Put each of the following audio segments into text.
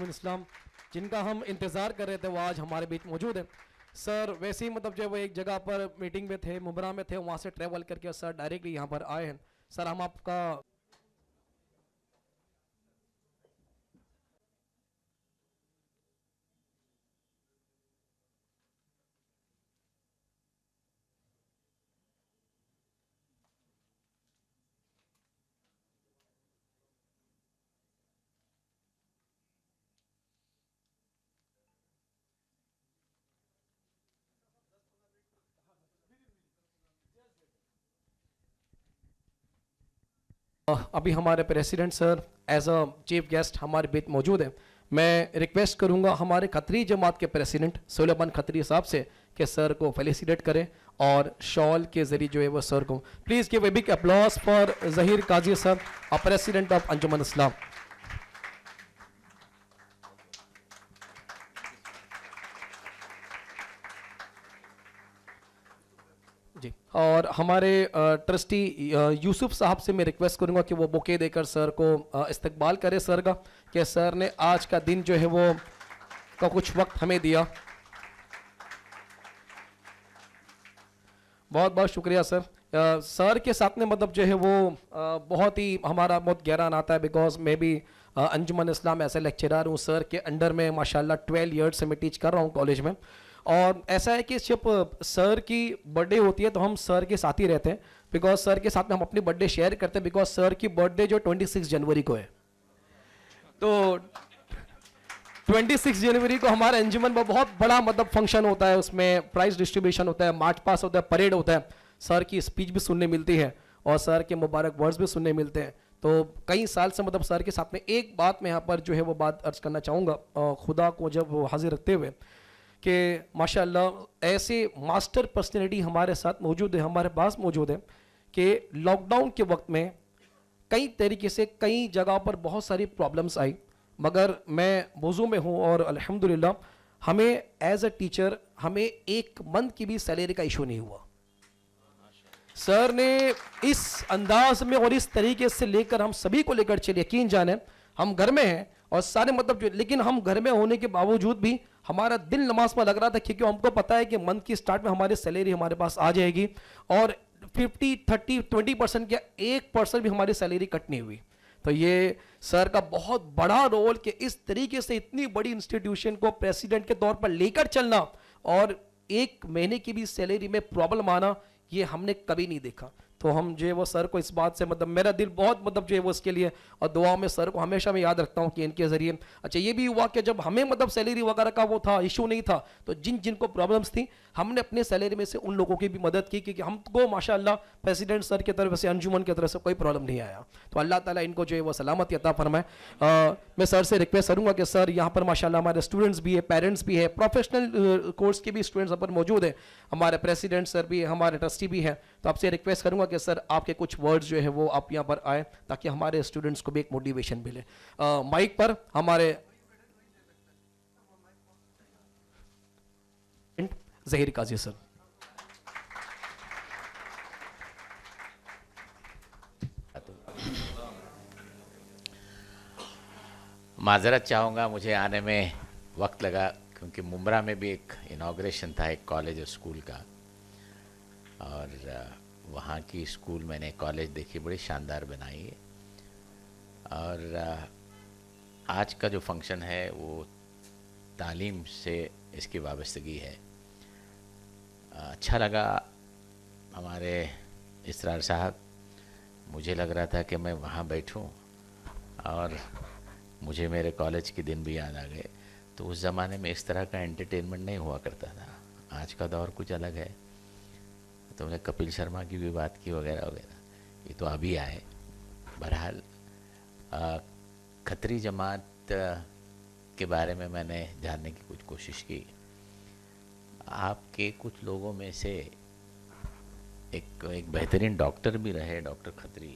انجمن اسلام جن کا ہم انتظار کر رہے تھے وہ آج ہمارے بیچ موجود ہیں. سر ویسے ہی مطلب جو ہے وہ ایک جگہ پر میٹنگ میں تھے, ممبرا میں تھے, وہاں سے ٹریول کر کے سر ڈائریکٹلی یہاں پر آئے ہیں. سر ہم آپ کا ابھی ہمارے president sir as a chief guest ہمارے بیچ موجود ہیں. میں ریکویسٹ کروں گا ہمارے کھتری جماعت کے پریسیڈنٹ سلیمان کھتری صاحب سے کہ سر کو فیلیسیٹیٹ کریں اور شال کے ذریعے جو ہے وہ سر کو please give a big applause for Zaheer Qazi Sahab president of انجمن اسلام. جی, اور ہمارے ٹرسٹی یوسف صاحب سے میں ریکویسٹ کروں گا کہ وہ بوکے دے کر سر کو استقبال کرے سر کا, کہ سر نے آج کا دن جو ہے وہ کا کچھ وقت ہمیں دیا. بہت بہت شکریہ سر. سر کے ساتھ میں مطلب جو ہے وہ بہت ہی ہمارا بہت گہرا ناتا ہے, بیکاز میں بھی انجمن اسلام ایسے لیکچرر ہوں سر کے انڈر میں ماشاءاللہ 12 ایئرس سے میں ٹیچ کر رہا ہوں کالج میں. اور ایسا ہے کہ جب سر کی برتھ ڈے ہوتی ہے تو ہم سر کے ساتھ ہی رہتے ہیں, بیکاز سر کے ساتھ میں ہم اپنی برتھ ڈے شیئر کرتے ہیں, بیکاز سر کی برتھ ڈے جو 26 جنوری کو ہے. تو 26 جنوری کو ہمارا انجمن میں بہت بڑا مطلب فنکشن ہوتا ہے, اس میں پرائز ڈسٹریبیوشن ہوتا ہے, مارچ پاس ہوتا ہے, پریڈ ہوتا ہے, سر کی اسپیچ بھی سننے ملتی ہے اور سر کے مبارک ورڈز بھی سننے ملتے ہیں. تو کئی سال سے مطلب سر کے ساتھ میں ایک بات میں یہاں پر جو ہے وہ بات عرض کرنا چاہوں گا خدا کو جب وہ حاضر رکھتے ہوئے, کہ ماشاءاللہ ایسے ماسٹر پرسنالٹی ہمارے ساتھ موجود ہے, ہمارے پاس موجود ہے, کہ لاک ڈاؤن کے وقت میں کئی طریقے سے کئی جگہوں پر بہت ساری پرابلمس آئی, مگر میں وضو میں ہوں اور الحمدللہ ہمیں ایز اے ٹیچر ہمیں ایک منتھ کی بھی سیلری کا ایشو نہیں ہوا. سر نے اس انداز میں اور اس طریقے سے لے کر ہم سبھی کو لے کر چلے, یقین جانیں ہم گھر میں ہیں اور سارے مطلب جو, لیکن ہم گھر میں ہونے کے باوجود بھی ہمارا دل نماز میں لگ رہا تھا, کیونکہ ہم کو پتا ہے کہ منتھ کی سٹارٹ میں ہماری سیلری ہمارے پاس آ جائے گی اور 50-30-20% کیا 1% بھی ہماری سیلری کٹ نہیں ہوئی. تو یہ سر کا بہت بڑا رول کہ اس طریقے سے اتنی بڑی انسٹیٹیوشن کو پریسیڈنٹ کے طور پر لے کر چلنا اور ایک مہینے کی بھی سیلری میں پرابلم آنا, یہ ہم نے کبھی نہیں دیکھا. تو ہم جو ہے وہ سر کو اس بات سے مطلب میرا دل بہت مطلب جو ہے وہ اس کے لیے, اور دعا میں سر کو ہمیشہ میں یاد رکھتا ہوں کہ ان کے ذریعے. اچھا یہ بھی ہوا کہ جب ہمیں مطلب سیلری وغیرہ کا وہ تھا ایشو نہیں تھا, تو جن کو پرابلمس تھیں ہم نے اپنے سیلری میں سے ان لوگوں کی بھی مدد کی, کیونکہ ہم کو ماشاءاللہ پریسیڈنٹ سر کی طرف سے انجمن کی طرف سے کوئی پرابلم نہیں آیا. تو اللہ تعالیٰ ان کو جو ہے وہ سلامتی عطا فرمائے. میں سر سے ریکویسٹ کروں گا کہ سر یہاں پر ماشاءاللہ ہمارے اسٹوڈنٹس بھی ہے, پیرنٹس بھی ہے, پروفیشنل کورس کے بھی اسٹوڈنٹس یہاں پر موجود ہیں, ہمارے پریسیڈنٹ سر بھی ہے, ہمارے ٹرسٹی بھی ہیں. تو آپ سے ریکویسٹ کروں گا کہ سر آپ کے کچھ ورڈز جو ہے وہ آپ یہاں پر آئیں تاکہ ہمارے اسٹوڈنٹس کو بھی ایک موٹیویشن ملے. مائک پر ہمارے ظہیر قاضی سر. معذرت چاہوں گا, مجھے آنے میں وقت لگا کیونکہ ممبرا میں بھی ایک انوگریشن تھا ایک کالج اور اسکول کا, اور وہاں کی اسکول میں نے کالج دیکھی, بڑی شاندار بنائی ہے. اور آج کا جو فنکشن ہے وہ تعلیم سے اس کی وابستگی ہے. اچھا لگا ہمارے اسرار صاحب, مجھے لگ رہا تھا کہ میں وہاں بیٹھوں اور مجھے میرے کالج کے دن بھی یاد آ گئے. تو اس زمانے میں اس طرح کا انٹرٹینمنٹ نہیں ہوا کرتا تھا, آج کا دور کچھ الگ ہے. تم نے کپل شرما کی بھی بات کی وغیرہ وغیرہ, یہ تو ابھی آئے. بہرحال کھتری جماعت کے بارے میں نے جاننے کی کچھ کوشش کی. آپ کے کچھ لوگوں میں سے ایک بہترین ڈاکٹر بھی رہے, ڈاکٹر کھتری,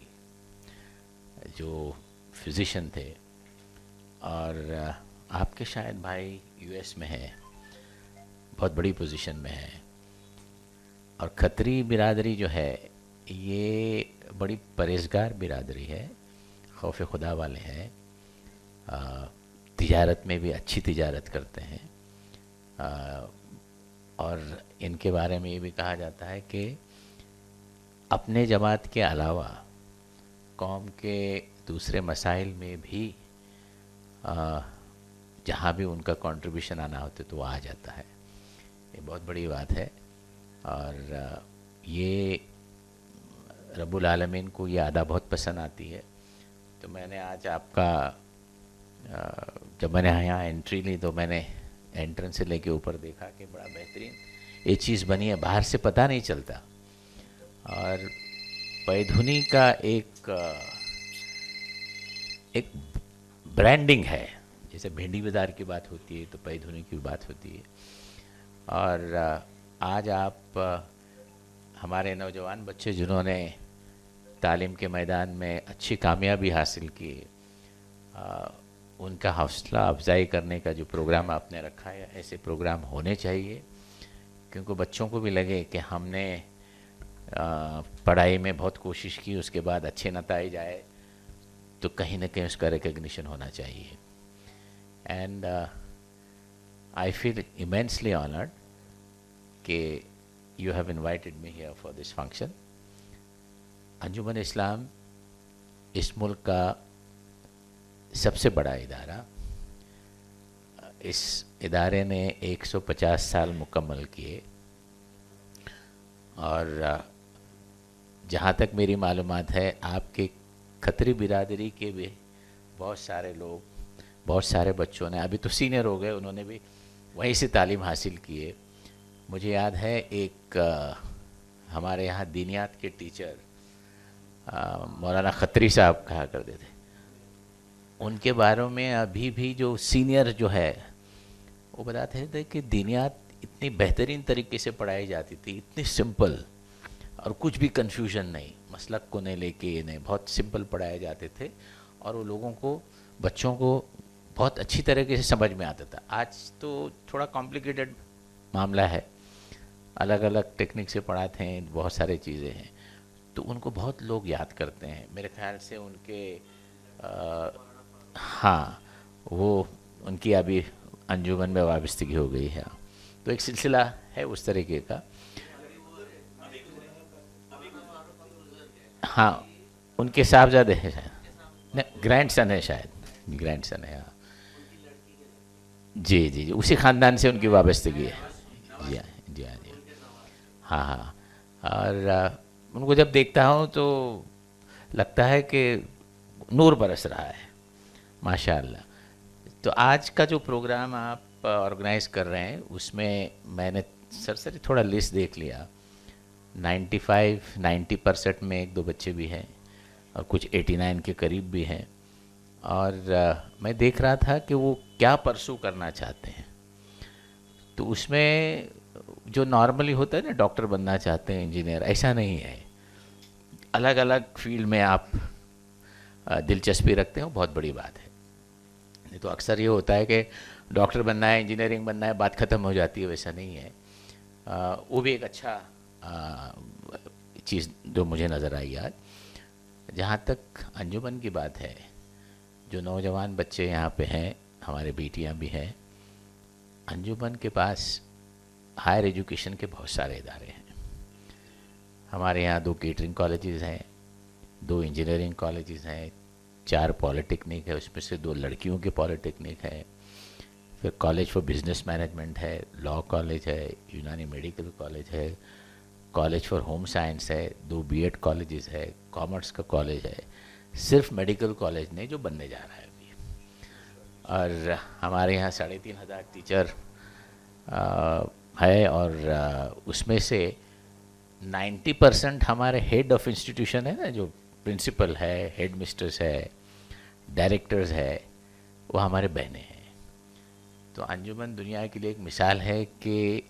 جو فزیشین تھے, اور آپ کے شاید بھائی یو ایس میں ہیں, بہت بڑی پوزیشن میں ہے. اور کھتری برادری جو ہے یہ بڑی پرہیزگار برادری ہے, خوف خدا والے ہیں. تجارت میں بھی اچھی تجارت کرتے ہیں. اور ان کے بارے میں یہ بھی کہا جاتا ہے کہ اپنے جماعت کے علاوہ قوم کے دوسرے مسائل میں بھی جہاں بھی ان کا کنٹریبیوشن آنا ہوتا ہے تو وہ آ جاتا ہے. یہ بہت بڑی بات ہے. اور یہ رب العالمین کو یہ ادا بہت پسند آتی ہے. تو میں نے آج آپ کا جب میں نے یہاں انٹری لی تو میں نے انٹرنس سے لے کے اوپر دیکھا کہ بڑا بہترین یہ چیز بنی ہے, باہر سے پتہ نہیں چلتا. اور پیدھنی کا ایک برانڈنگ ہے. جیسے بھنڈی بازار کی بات ہوتی ہے تو پیدھنی کی بات ہوتی ہے. اور آج آپ ہمارے نوجوان بچے جنہوں نے تعلیم کے میدان میں اچھی کامیابی حاصل کی, ان کا حوصلہ افزائی کرنے کا جو پروگرام آپ نے رکھا ہے, ایسے پروگرام ہونے چاہیے, کیونکہ بچوں کو بھی لگے کہ ہم نے پڑھائی میں بہت کوشش کی, اس کے بعد اچھے نتائج آئے تو کہیں نہ کہیں اس کا ریکگنیشن ہونا چاہیے. And I feel immensely honored کہ you have invited me here for this function. Anjuman Islam اس ملک کا سب سے بڑا ادارہ. اس ادارے نے 150 سال مکمل کیے, اور جہاں تک میری معلومات ہے آپ کے کھتری برادری کے بھی بہت سارے لوگ, بہت سارے بچوں نے, ابھی تو سینئر ہو گئے, انہوں نے بھی وہیں سے تعلیم حاصل کی ہے. مجھے یاد ہے ایک ہمارے یہاں دینیات کے ٹیچر مولانا کھتری صاحب کہا کرتے تھے, ان کے بارے میں ابھی بھی جو سینئر جو ہے وہ بتاتے تھے کہ دینیات اتنی بہترین طریقے سے پڑھائی جاتی تھی, اتنی سمپل, اور کچھ بھی کنفیوژن نہیں, مسلک کو نہیں لے کے نہیں, بہت سمپل پڑھائے جاتے تھے, اور وہ لوگوں کو, بچوں کو بہت اچھی طریقے سے سمجھ میں آتا تھا. آج تو تھوڑا کمپلیکیٹڈ معاملہ ہے, الگ الگ ٹیکنیک سے پڑھاتے ہیں, بہت سارے چیزیں ہیں, تو ان کو بہت لوگ یاد کرتے ہیں. میرے خیال سے ان کے ہاں وہ ان کی ابھی انجمن میں وابستگی ہو گئی ہے, تو ایک سلسلہ ہے اس طریقے کا. ہاں ان کے صاحبزادے ہیں شاید, گرینڈ سن ہے شاید, گرینڈ سن ہے. ہاں جی جی جی, اسی خاندان سے ان کی وابستگی ہے. جی ہاں جی ہاں جی ہاں ہاں. اور ان کو جب دیکھتا ہوں تو لگتا ہے کہ نور برس رہا ہے, ماشاء اللہ. تو آج کا جو پروگرام آپ آرگنائز کر رہے ہیں اس میں میں نے سرسری تھوڑا لسٹ دیکھ لیا. 90% میں ایک دو بچے بھی ہیں, اور کچھ 89 کے قریب بھی ہیں. اور میں دیکھ رہا تھا کہ وہ کیا پرسو کرنا چاہتے ہیں. تو اس میں جو نارملی ہوتا ہے نا, ڈاکٹر بننا چاہتے ہیں, انجینئر, ایسا نہیں ہے. الگ الگ فیلڈ میں آپ دلچسپی رکھتے ہیں, وہ بہت بڑی بات ہے. نہیں تو اکثر یہ ہوتا ہے کہ ڈاکٹر بننا ہے, انجینئرنگ بننا ہے, بات ختم ہو جاتی ہے. ویسا نہیں ہے. وہ بھی ایک اچھا چیز جو مجھے نظر آئی آج. جہاں تک انجمن کی بات ہے, جو نوجوان بچے یہاں پہ ہیں, ہمارے بیٹیاں بھی ہیں, انجمن کے پاس ہائر ایجوکیشن کے بہت سارے ادارے ہیں. ہمارے یہاں 2 کیٹرنگ کالجز ہیں, 2 انجینئرنگ کالجز ہیں, 4 پالیٹیکنک ہے, اس میں سے 2 لڑکیوں کے پالیٹیکنک ہے, پھر کالج فار بزنس مینجمنٹ ہے, لاء کالج ہے, یونانی میڈیکل کالج ہے, کالج فار ہوم سائنس ہے, 2 B.Ed کالجز ہے, کامرس کا کالج ہے. صرف میڈیکل کالج نہیں جو بننے جا رہا ہے ابھی. اور ہمارے یہاں 3500 ٹیچر ہے, اور اس میں سے 90% ہمارے ہیڈ آف انسٹیٹیوشن ہے نا, جو پرنسپل ہے, ہیڈ مسٹرس ہے, ڈائریکٹرز ہے, وہ ہمارے بہنیں ہیں. تو انجمن دنیا کے لیے ایک مثال ہے کہ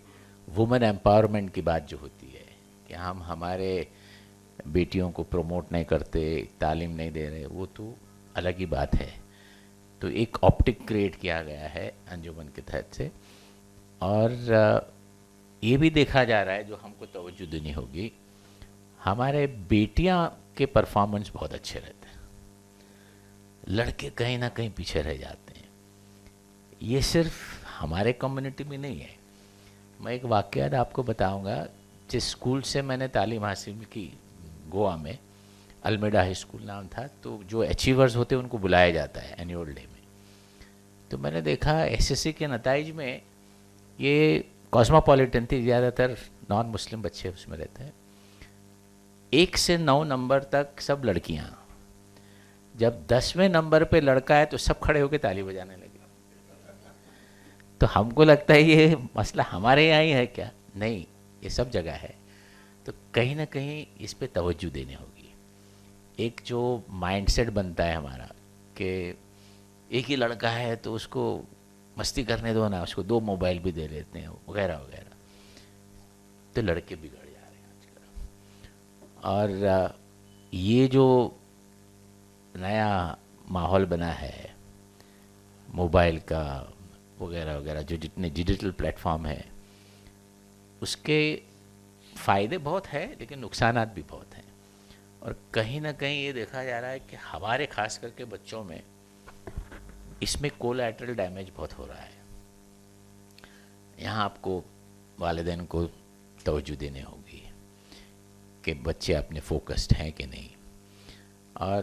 وومن ایمپاورمنٹ کی بات جو ہوتی ہے کہ ہم ہمارے بیٹیوں کو پروموٹ نہیں کرتے, تعلیم نہیں دے رہے, وہ تو الگ ہی بات ہے. تو ایک آپٹک کریٹ کیا گیا ہے انجمن کے تحت سے. اور یہ بھی دیکھا جا رہا ہے, جو ہم کو توجہ دینی ہوگی, ہمارے بیٹیاں کے پرفارمنس بہت اچھے رہتے ہیں, لڑکے کہیں نہ کہیں پیچھے رہ جاتے ہیں. یہ صرف ہمارے کمیونٹی میں نہیں ہے. میں ایک واقعات آپ کو بتاؤں گا. جس اسکول سے میں نے تعلیم حاصل کی گوا میں, المیڈا ہائی اسکول نام تھا, تو جو اچیورز ہوتے ہیں ان کو بلایا جاتا ہے اینیول ڈے میں. تو میں نے دیکھا ایس ایس سی کے نتائج میں یہ کاسموپولیٹن تھی, زیادہ تر نان مسلم بچے اس میں رہتے ہیں. 1 سے 9 نمبر تک سب لڑکیاں. جب 10ویں نمبر پہ لڑکا ہے تو سب کھڑے ہو کے تالی بجانے لگے. تو ہم کو لگتا ہے یہ مسئلہ ہمارے یہاں ہی ہے کیا؟ نہیں, یہ سب جگہ ہے. تو کہیں نہ کہیں اس پہ توجہ دینے ہوگی. ایک جو مائنڈ سیٹ بنتا ہے ہمارا کہ ایک ہی لڑکا ہے تو اس کو مستی کرنے دو نا, اس کو 2 موبائل بھی دے لیتے ہیں وغیرہ وغیرہ. تو لڑکے بگڑ جا رہے ہیں آج کل. اور یہ جو نیا ماحول بنا ہے موبائل کا وغیرہ وغیرہ, جو جتنے ڈیجیٹل پلیٹ فارم ہیں, اس کے فائدے بہت ہیں لیکن نقصانات بھی بہت ہیں. اور کہیں نہ کہیں یہ دیکھا جا رہا ہے کہ ہمارے خاص کر کے بچوں میں اس میں کولیٹرل ڈیمیج بہت ہو رہا ہے. یہاں آپ کو والدین کو توجہ دینے ہوگی کہ بچے اپنے فوکسڈ ہیں کہ نہیں. اور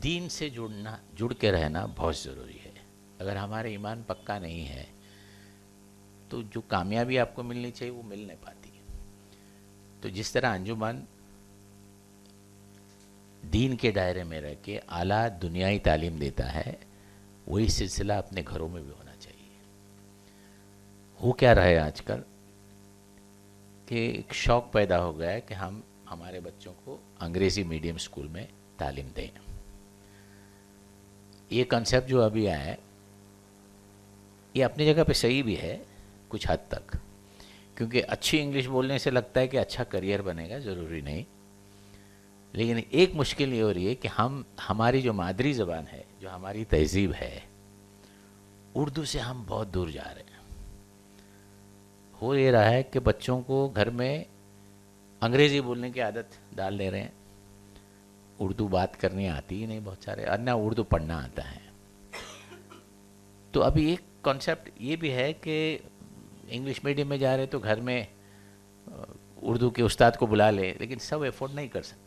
دین سے جڑ کے رہنا بہت ضروری ہے. اگر ہمارا ایمان پکا نہیں ہے تو جو کامیابی آپ کو ملنی چاہیے وہ مل نہیں پاتی. تو جس طرح انجمن دین کے دائرے میں رہ کے اعلیٰ دنیائی تعلیم دیتا ہے, وہی سلسلہ اپنے گھروں میں بھی ہونا چاہیے. ہو کیا رہا ہے آج کل کہ ایک شوق پیدا ہو گیا ہے کہ ہم ہمارے بچوں کو انگریزی میڈیم اسکول میں تعلیم دیں. یہ کنسیپٹ جو ابھی آیا ہے یہ اپنی جگہ پہ صحیح بھی ہے کچھ حد تک, کیونکہ اچھی انگلش بولنے سے لگتا ہے کہ اچھا کریئر بنے گا, ضروری نہیں. لیکن ایک مشکل یہ ہو رہی ہے کہ ہماری جو مادری زبان ہے, جو ہماری تہذیب ہے, اردو سے ہم بہت دور جا رہے ہیں. ہو یہ رہا ہے کہ بچوں کو گھر میں انگریزی بولنے کی عادت ڈال دے رہے ہیں. اردو بات کرنی آتی ہی نہیں بہت سارے, اور نہ اردو پڑھنا آتا ہے. تو ابھی ایک کانسیپٹ یہ بھی ہے کہ انگلش میڈیم میں جا رہے تو گھر میں اردو کے استاد کو بلا لے, لیکن سب افورڈ نہیں کر سکتے.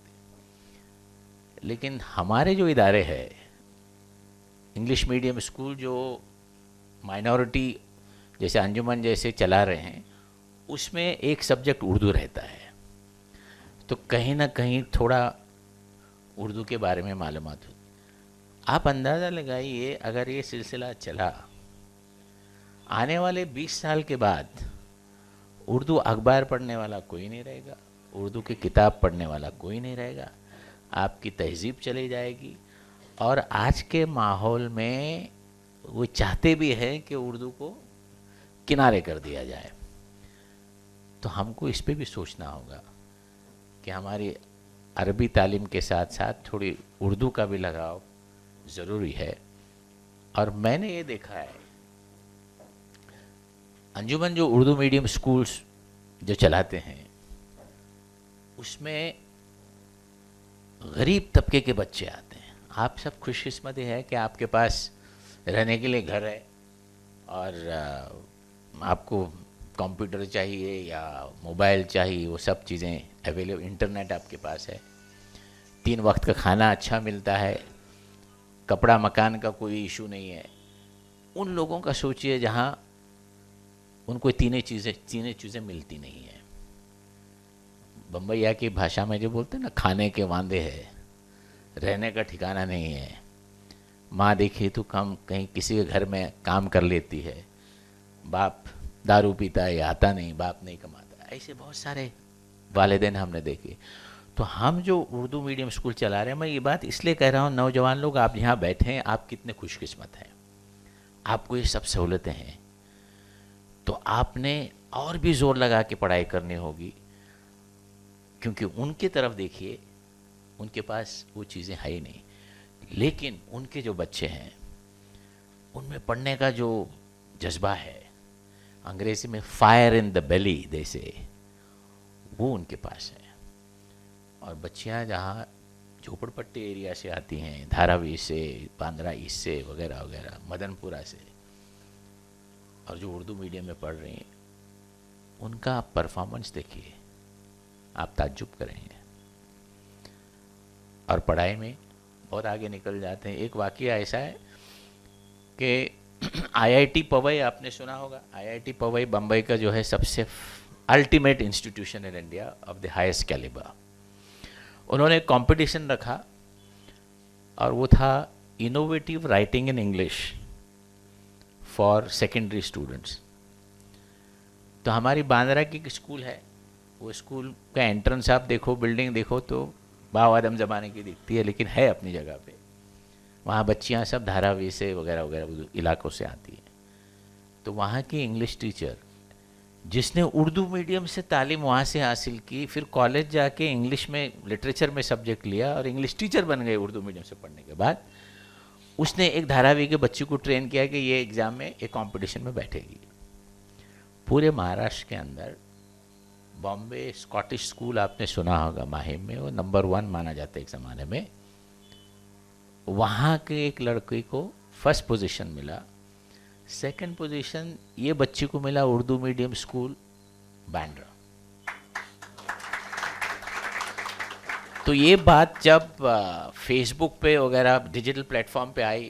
لیکن ہمارے جو ادارے ہیں انگلش میڈیم اسکول جو مائنورٹی جیسے انجمن جیسے چلا رہے ہیں, اس میں ایک سبجیکٹ اردو رہتا ہے. تو کہیں نہ کہیں تھوڑا اردو کے بارے میں معلومات ہوتی. آپ اندازہ لگائیے اگر یہ سلسلہ چلا, آنے والے 20 سال کے بعد اردو اخبار پڑھنے والا کوئی نہیں رہے گا, اردو کی کتاب پڑھنے والا کوئی نہیں رہے گا. آپ کی تہذیب چلی جائے گی. اور آج کے ماحول میں وہ چاہتے بھی ہیں کہ اردو کو کنارے کر دیا جائے. تو ہم کو اس پہ بھی سوچنا ہوگا کہ ہماری عربی تعلیم کے ساتھ ساتھ تھوڑی اردو کا بھی لگاؤ ضروری ہے. اور میں نے یہ دیکھا ہے انجمن جو اردو میڈیم اسکولس جو چلاتے ہیں اس میں غریب طبقے کے بچے آتے ہیں. آپ سب خوش قسمت ہے کہ آپ کے پاس رہنے کے لیے گھر ہے, اور آپ کو کمپیوٹر چاہیے یا موبائل چاہیے, وہ سب چیزیں اویلیبل, انٹرنیٹ آپ کے پاس ہے, 3 وقت کا کھانا اچھا ملتا ہے, کپڑا مکان کا کوئی ایشو نہیں ہے. ان لوگوں کا سوچئے جہاں ان کو تینیں چیزیں ملتی نہیں ہیں. بمبئیا کی بھاشا میں جو بولتے ہیں نا, کھانے کے واندے ہے, رہنے کا ٹھکانہ نہیں ہے. ماں دیکھی تو کہیں کسی کے گھر میں کام کر لیتی ہے, باپ دارو پیتا ہے, آتا نہیں, باپ نہیں کماتا. ایسے بہت سارے والدین ہم نے دیکھے. تو ہم جو اردو میڈیم اسکول چلا رہے ہیں, میں یہ بات اس لیے کہہ رہا ہوں, نوجوان لوگ آپ یہاں بیٹھے ہیں, آپ کتنے خوش قسمت ہیں, آپ کو یہ سب سہولتیں ہیں. تو آپ نے اور بھی زور لگا کے پڑھائی کرنی ہوگی, کیونکہ ان کی طرف دیکھیے, ان کے پاس وہ چیزیں ہے ہی نہیں. لیکن ان کے جو بچے ہیں ان میں پڑھنے کا جو جذبہ ہے, انگریزی میں فائر ان دا بیلی جیسے, وہ ان کے پاس ہے. اور بچیاں جہاں جھوپڑ پٹی ایریا سے آتی ہیں, دھاراوی سے, باندرا ایسٹ سے وغیرہ وغیرہ, مدن پورہ سے, اور جو اردو میڈیم میں پڑھ رہی ہیں ان کا آپ پرفارمنس دیکھیے, آپ تعجب کریں گے, اور پڑھائی میں بہت آگے نکل جاتے ہیں. ایک واقعہ ایسا ہے کہ آئی آئی ٹی پوئی آپ نے سنا ہوگا, آئی آئی ٹی پوئی بمبئی کا جو ہے سب سے ultimate institution in India of the highest calibre. انہوں نے ایک کمپٹیشن رکھا اور وہ تھا innovative writing in English for secondary students. تو ہماری باندرا کی ایک اسکول ہے, وہ اسکول کا انٹرنس آپ دیکھو, بلڈنگ دیکھو تو باو آدم زمانے کی دکھتی ہے, لیکن ہے اپنی جگہ پہ. وہاں بچیاں سب دھاراوی سے وغیرہ وغیرہ علاقوں سے آتی ہیں. تو وہاں کی انگلش ٹیچر جس نے اردو میڈیم سے تعلیم وہاں سے حاصل کی, پھر کالج جا کے انگلش میں لٹریچر میں سبجیکٹ لیا اور انگلش ٹیچر بن گئے اردو میڈیم سے پڑھنے کے بعد, اس نے ایک دھاراوی کے بچی کو ٹرین کیا کہ یہ ایگزام میں ایک کمپٹیشن میں بیٹھے گی. پورے مہاراشٹر کے اندر بامبے اسکاٹش اسکول آپ نے سنا ہوگا مہم میں, وہ نمبر 1 مانا جاتا ہے ایک زمانے میں. وہاں کے ایک لڑکی کو فرسٹ پوزیشن ملا, سیکنڈ پوزیشن یہ بچی کو ملا اردو میڈیم اسکول بینڈرا. تو یہ بات جب فیس بک پہ وغیرہ ڈیجیٹل پلیٹ فارم پہ آئی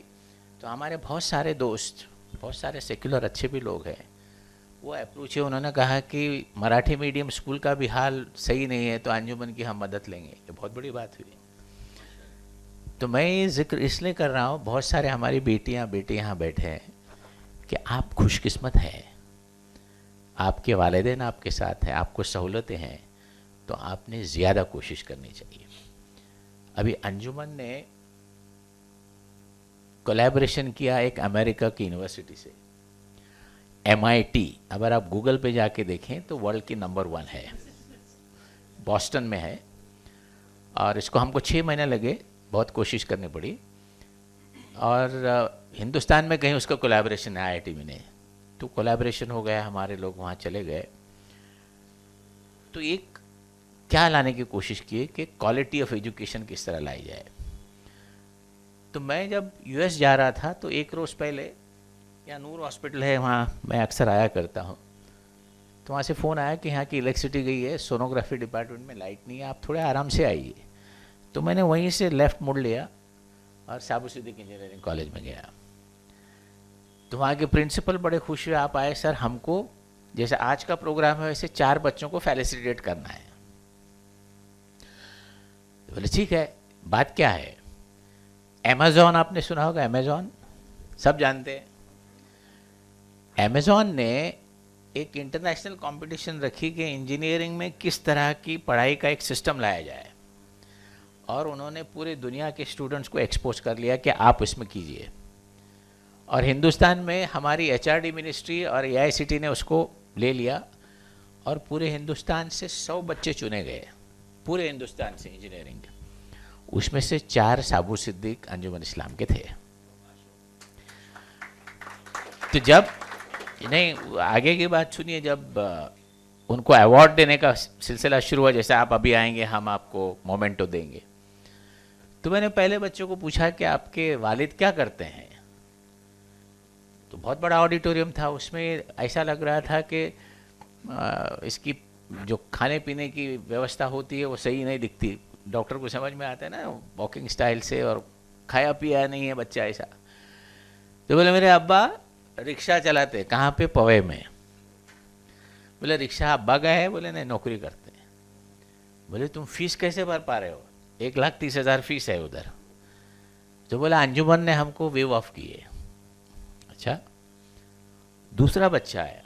تو ہمارے بہت سارے دوست, بہت سارے سیکولر اچھے بھی لوگ ہیں, وہ اپروچ ہے. انہوں نے کہا کہ مراٹھی میڈیم اسکول کا بھی حال صحیح نہیں ہے تو انجمن کی ہم مدد لیں گے. یہ بہت بڑی بات ہوئی. تو میں یہ ذکر اس لیے کر رہا ہوں, بہت سارے ہماری بیٹیاں بیٹے یہاں بیٹھے ہیں کہ آپ خوش قسمت ہیں, آپ کے والدین آپ کے ساتھ ہیں, آپ کو سہولتیں ہیں, تو آپ نے زیادہ کوشش کرنی چاہیے. ابھی انجمن نے کولیبریشن کیا ایک امریکہ کی یونیورسٹی سے, MIT. اگر آپ گوگل پہ جا کے دیکھیں تو ورلڈ کی نمبر 1 ہے, بوسٹن میں ہے. اور اس کو ہم کو 6 مہینے لگے, بہت کوشش کرنی پڑی, اور ہندوستان میں کہیں اس کا کولیبریشن ہے IIT میں نہیں. تو کولیبریشن ہو گیا, ہمارے لوگ وہاں چلے گئے. تو ایک کیا لانے کی کوشش کی کہ کوالٹی آف ایجوکیشن کس طرح لائی جائے. تو میں جب US جا رہا تھا تو ایک روز پہلے, یا نور ہاسپٹل ہے وہاں میں اکثر آیا کرتا ہوں, تو وہاں سے فون آیا کہ یہاں کی الیکٹریسٹی گئی ہے, سونوگرافی ڈپارٹمنٹ میں لائٹ نہیں ہے, آپ تھوڑے آرام سے آئیے. تو میں نے وہیں سے لیفٹ مڑ لیا اور صابو صدیق انجینئرنگ کالج میں گیا. تو وہاں کے پرنسپل بڑے خوش ہوئے, آپ آئے سر, ہم کو جیسے آج کا پروگرام ہے ویسے 4 بچوں کو فیلسیٹیٹ کرنا ہے. بولے ٹھیک ہے, بات کیا ہے. امیزون آپ نے سنا ہوگا, امیزون سب جانتے ہیں. امیزون نے ایک انٹرنیشنل کمپٹیشن رکھی کہ انجینئرنگ میں کس طرح کی پڑھائی کا ایک سسٹم لایا جائے, اور انہوں نے پورے دنیا کے اسٹوڈنٹس کو ایکسپوز کر لیا کہ آپ اس میں کیجئے. اور ہندوستان میں ہماری HRD منسٹری اور AICTE نے اس کو لے لیا, اور پورے ہندوستان سے 100 بچے چنے گئے, پورے ہندوستان سے انجینئرنگ. اس میں سے 4 صابو صدیق انجمن اسلام کے تھے. تو جب نہیں آگے کی بات سنیے, جب ان کو ایوارڈ دینے کا سلسلہ شروع ہوا, جیسے آپ ابھی آئیں گے ہم آپ کو مومنٹو دیں گے, تو میں نے پہلے بچوں کو پوچھا کہ آپ کے والد کیا کرتے ہیں. تو بہت بڑا آڈیٹوریم تھا, اس میں ایسا لگ رہا تھا کہ اس کی جو کھانے پینے کی ویوستھا ہوتی ہے وہ صحیح نہیں دکھتی. ڈاکٹر کو سمجھ میں آتا ہے نا واکنگ اسٹائل سے, اور کھایا پیا نہیں ہے بچہ ایسا. تو بولے میرے ابا رکشہ چلاتے. کہاں پہ؟ پوے میں. بولے رکشہ ابا کا ہے؟ بولے نہیں, نوکری کرتے ہیں. بولے تم فیس کیسے بھر پا رہے ہو؟ 1,30,000 فیس ہے ادھر. تو بولا انجمن نے ہم کو ویو آف کیے. اچھا. دوسرا بچہ آیا,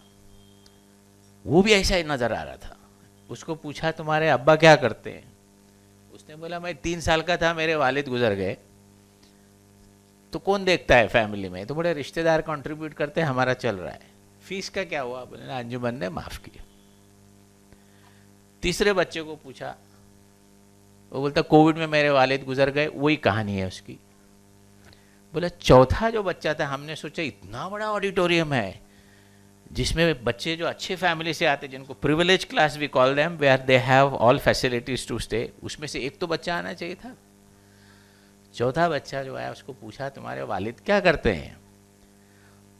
وہ بھی ایسا ہی نظر آ رہا تھا. اس کو پوچھا تمہارے ابا کیا کرتے ہیں؟ اس نے بولا میں 3 سال کا تھا میرے والد گزر گئے, تو کون دیکھتا ہے فیملی میں, تو بڑے رشتہ دار کنٹریبیوٹ کرتے ہیں, ہمارا چل رہا ہے. فیس کا کیا ہوا؟ بولے انجمن نے معاف کیا. تیسرے بچے کو پوچھا, وہ بولتا کووڈ میں میرے والد گزر گئے, وہی کہانی ہے اس کی. بولا چوتھا جو بچہ تھا, ہم نے سوچا اتنا بڑا آڈیٹوریم ہے جس میں بچے جو اچھے فیملی سے آتے, جن کو privilege class we call them, where they have all facilities to stay, اس میں سے ایک تو بچہ آنا چاہیے تھا. چوتھا بچہ جو آیا اس کو پوچھا تمہارے والد کیا کرتے ہیں؟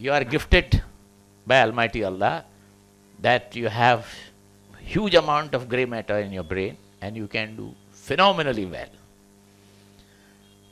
You are gifted by Almighty Allah that you have huge amount of gray matter in your brain and you can do phenomenally well.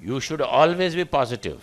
You should always be positive.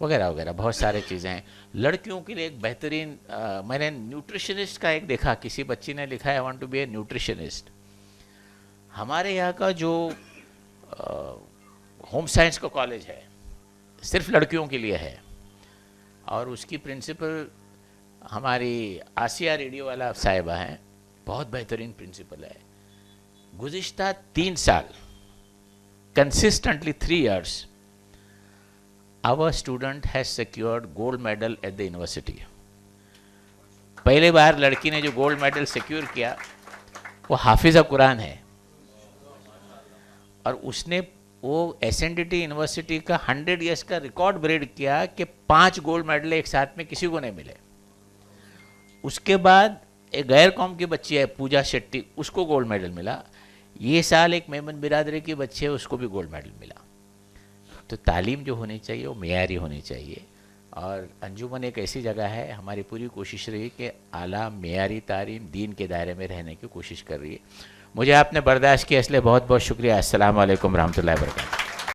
وغیرہ وغیرہ بہت سارے چیزیں ہیں. لڑکیوں کے لیے ایک بہترین میں نے نیوٹریشنسٹ کا ایک دیکھا, کسی بچی نے لکھا ہے I want to be a nutritionist. ہمارے یہاں کا جو ہوم سائنس کا کالج ہے صرف لڑکیوں کے لیے ہے, اور اس کی پرنسپل ہماری آسیہ ریڈیو والا صاحبہ ہیں, بہت بہترین پرنسپل ہے. گزشتہ 3 سال consistently 3 years our student has secured gold medal at the university. پہلے بار لڑکی نے جو گولڈ میڈل سیکیور کیا وہ حافظہ قرآن ہے, اور اس نے وہ S N D T university کا 100 ایئرس کا ریکارڈ بریک کیا کہ 5 گولڈ میڈل ایک ساتھ میں کسی کو نہیں ملے. اس کے بعد ایک غیر قوم کی بچی ہے پوجا شیٹی, اس کو گولڈ میڈل ملا. یہ سال ایک میمن برادری کی بچی ہے, اس کو بھی گولڈ میڈل ملا. تو تعلیم جو ہونی چاہیے وہ معیاری ہونی چاہیے, اور انجمن ایک ایسی جگہ ہے, ہماری پوری کوشش رہی کہ اعلیٰ معیاری تعلیم دین کے دائرے میں رہنے کی کوشش کر رہی ہے. مجھے آپ نے برداشت کیا اس لیے بہت بہت شکریہ. السلام علیکم ورحمۃ اللہ وبرکاتہ.